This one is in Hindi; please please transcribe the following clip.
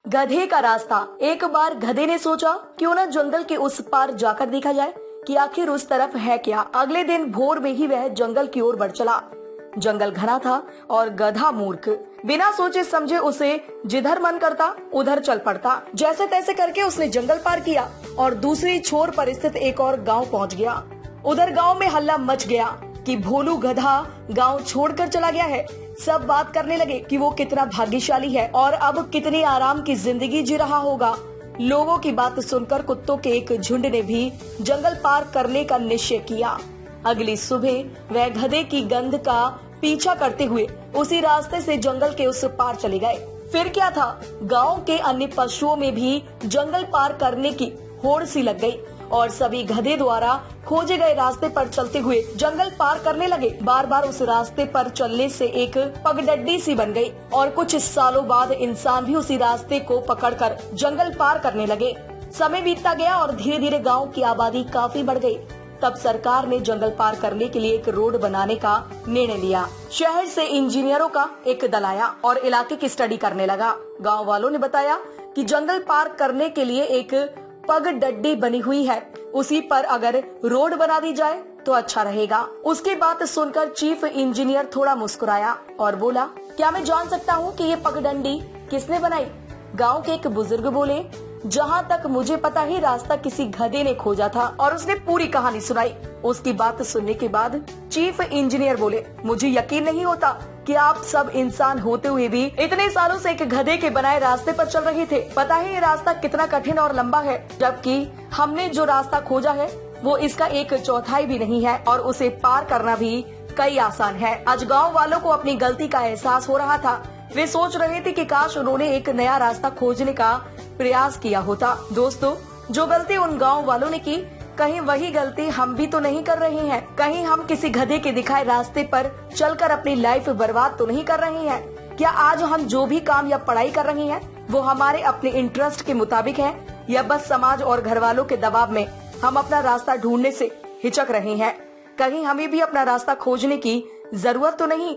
गधे का रास्ता। एक बार गधे ने सोचा क्यों ना जंगल के उस पार जाकर देखा जाए कि आखिर उस तरफ है क्या। अगले दिन भोर में ही वह जंगल की ओर बढ़ चला। जंगल घना था और गधा मूर्ख बिना सोचे समझे उसे जिधर मन करता उधर चल पड़ता। जैसे तैसे करके उसने जंगल पार किया और दूसरी छोर पर स्थित एक और गांव पहुंच गया। उधर गांव में हल्ला मच गया कि भोलू गधा गांव छोड़कर चला गया है। सब बात करने लगे कि वो कितना भाग्यशाली है और अब कितनी आराम की जिंदगी जी रहा होगा। लोगों की बात सुनकर कुत्तों के एक झुंड ने भी जंगल पार करने का निश्चय किया। अगली सुबह वह गधे की गंध का पीछा करते हुए उसी रास्ते से जंगल के उस पार चले गए। फिर क्या था, गांव के अन्य पशुओं में भी जंगल पार करने की होड़ सी लग गई और सभी गधे द्वारा खोजे गए रास्ते पर चलते हुए जंगल पार करने लगे। बार बार उस रास्ते पर चलने से एक पगडंडी सी बन गई और कुछ सालों बाद इंसान भी उसी रास्ते को पकड़कर जंगल पार करने लगे। समय बीतता गया और धीरे धीरे गांव की आबादी काफी बढ़ गई। तब सरकार ने जंगल पार करने के लिए एक रोड बनाने का निर्णय लिया। शहर से इंजीनियरों का एक दल आया और इलाके की स्टडी करने लगा। गाँव वालों ने बताया कि जंगल पार करने के लिए एक पगडंडी बनी हुई है, उसी पर अगर रोड बना दी जाए तो अच्छा रहेगा। उसकी बात सुनकर चीफ इंजीनियर थोड़ा मुस्कुराया और बोला, क्या मैं जान सकता हूँ कि ये पगडंडी किसने बनाई? गांव के एक बुजुर्ग बोले, जहाँ तक मुझे पता है रास्ता किसी गधे ने खोजा था और उसने पूरी कहानी सुनाई। उसकी बात सुनने के बाद चीफ इंजीनियर बोले, मुझे यकीन नहीं होता कि आप सब इंसान होते हुए भी इतने सालों से एक गधे के बनाए रास्ते पर चल रहे थे। पता है ये रास्ता कितना कठिन और लंबा है, जबकि हमने जो रास्ता खोजा है वो इसका 1/4 भी नहीं है और उसे पार करना भी कई आसान है। आज गाँव वालों को अपनी गलती का एहसास हो रहा था। वे सोच रहे थे कि काश उन्होंने एक नया रास्ता खोजने का प्रयास किया होता। दोस्तों, जो गलती उन गांव वालों ने की, कहीं वही गलती हम भी तो नहीं कर रहे हैं? कहीं हम किसी गधे के दिखाए रास्ते पर चलकर अपनी लाइफ बर्बाद तो नहीं कर रहे हैं? क्या आज हम जो भी काम या पढ़ाई कर रहे हैं वो हमारे अपने इंटरेस्ट के मुताबिक है या बस समाज और घर वालों के दबाव में हम अपना रास्ता ढूंढने से हिचक रहे हैं? कहीं हमें भी अपना रास्ता खोजने की जरूरत तो नहीं?